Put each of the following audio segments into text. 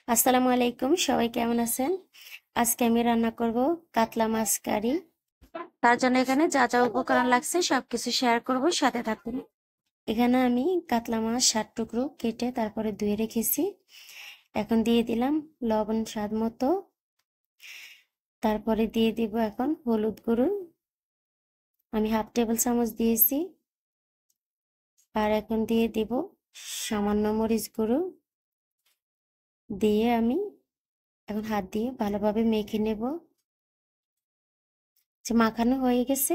আসসালামু আলাইকুম, সবাই কেমন আছেন? আজকে আমি রান্না করব কাতলা মাছ কারি। তার জন্য এখানে যা যা উপকরণ লাগছে সবকিছু শেয়ার করব, সাথে থাকুন। এখানে আমি কাতলা মাছ 7 টুকরো কেটে তারপরে ধুয়ে রেখেছি। এখন দিয়ে দিলাম লবণ স্বাদ মতো। তারপরে দিয়ে দিব এখন হলুদ গুঁড়ো, আমি হাফ টেবিল চামচ দিয়েছি। আর এখন দিয়ে দিব সামান্য মরিচ গুঁড়ো, দিয়ে আমি এখন হাত দিয়ে ভালোভাবে মেখে নেব। যে মাখানো হয়ে গেছে,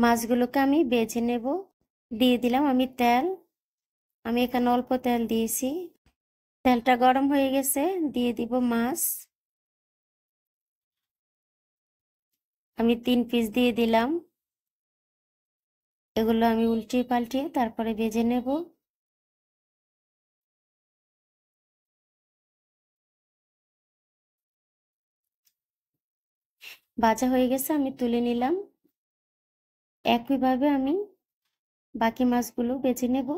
মাছগুলোকে আমি বেছে নেব। দিয়ে দিলাম আমি তেল, আমি এখানে অল্প তেল দিয়েছি। তেলটা গরম হয়ে গেছে, দিয়ে দিব মাছ। আমি 3 পিস দিয়ে দিলাম। এগুলো আমি উল্টিয়ে পাল্টিয়ে তারপরে ভেজে নেব। ভাজা হয়ে গেছে, আমি তুলে নিলাম। একইভাবে আমি বাকি মাছগুলো ভেজে নেব।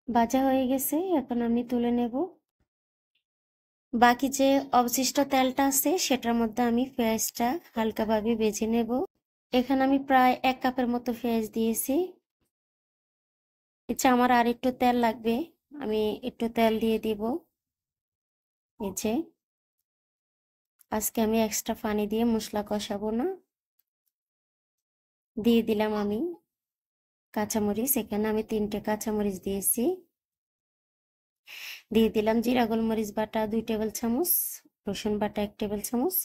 ভাজা হয়ে গেছে, এখন আমি তুলে নেব। বাকি যে অবশিষ্ট তেলটা আছে সেটার মধ্যে আমি পেঁয়াজটা হালকাভাবে ভেজে নেব। এখানে আমি প্রায় 1 কাপের মতো পেঁয়াজ দিয়েছি। ইচ্ছা আমার আর একটু তেল লাগবে, আমি একটু তেল দিয়ে দিব। এই যে আজকে আমি এক্সট্রা পানি দিয়ে মশলা কষাবো না। দিয়ে দিলাম আমি কাঁচামরিচ, এখানে আমি 3টে কাঁচামরিচ দিয়েছি। দিয়ে দিলাম জিরা গোলমরিচ বাটা 2 টেবিল চামচ, রসুন বাটা 1 টেবিল চামচ।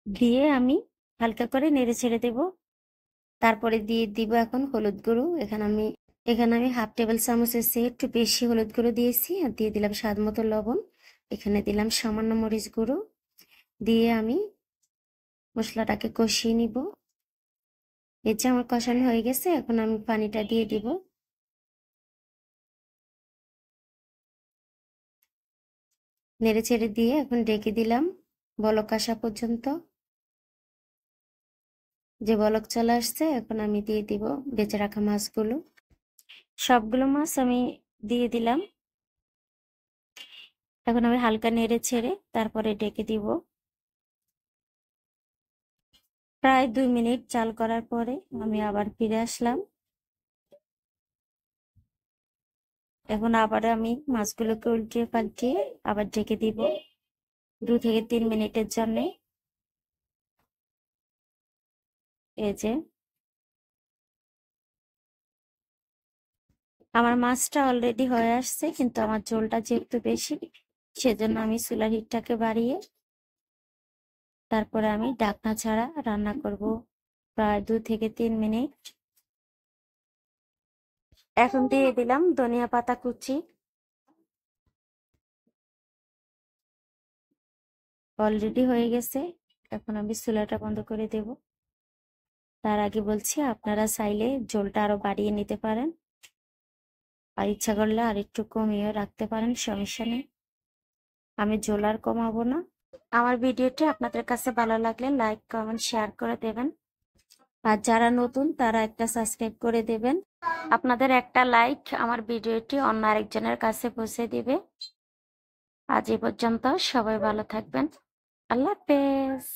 দিয়ে আমি হালকা করে নেড়ে ছেড়ে দেব। তারপরে দিয়ে দিব এখন হলুদ গুঁড়ো। এখানে আমি হাফ টেবিল চামচের চেয়ে একটু বেশি হলুদ গুঁড়ো দিয়েছি। আর দিয়ে দিলাম স্বাদ মতো লবণ। এখানে দিলাম সামান্য মরিচ গুঁড়ো। দিয়ে আমি মশলাটাকে কষিয়ে নিব। এই যে আমার কষানো হয়ে গেছে, এখন আমি পানিটা দিয়ে দিব। নেড়ে ছেড়ে দিয়ে এখন ডেকে দিলাম বলক আসা পর্যন্ত। যে বলক চলে আসছে, এখন আমি দিয়ে দিব বেঁচে রাখা মাছগুলো। সবগুলো মাছ আমি দিয়ে দিলাম। এখন আমি হালকা নেড়ে ছেড়ে তারপরে ডেকে দিব। প্রায় 2 মিনিট জাল করার পরে আমি আবার ফিরে আসলাম। এখন আবার আমি মাছগুলোকে উল্টিয়ে পাল্টিয়ে আবার ঢেকে দিব 2 থেকে 3 মিনিটের জন্য। এই যে আমার মাছটা অলরেডি হয়ে আসছে, কিন্তু আমার ঝোলটা যেহেতু বেশি, সেজন্য আমি চুলার হিটটাকে বাড়িয়ে তারপরে আমি ঢাকনা ছাড়া রান্না করব প্রায় 2 থেকে 3 মিনিট। এখন দিয়ে দিলাম ধনিয়া পাতা কুচি। অলরেডি হয়ে গেছে, এখন আমি চুলাটা বন্ধ করে দেব। তার আগে বলছি, আপনারা চাইলে ঝোলটা আরো বাড়িয়ে নিতে পারেন, আর ইচ্ছা করলে আর একটু কমিয়ে রাখতে পারেন, সমস্যা নেই। আমি ঝোল আর কমাবো না। আমার ভিডিওটি আপনাদের কাছে ভালো লাগলে লাইক কমেন্ট শেয়ার করে দেবেন। আর যারা নতুন তারা একটা সাবস্ক্রাইব করে দেবেন। আপনাদের একটা লাইক আমার ভিডিওটি অন্য আরেকজনের কাছে পৌঁছে দিবে। আজ এই পর্যন্ত, সবাই ভালো থাকবেন। আল্লাহ হাফেজ।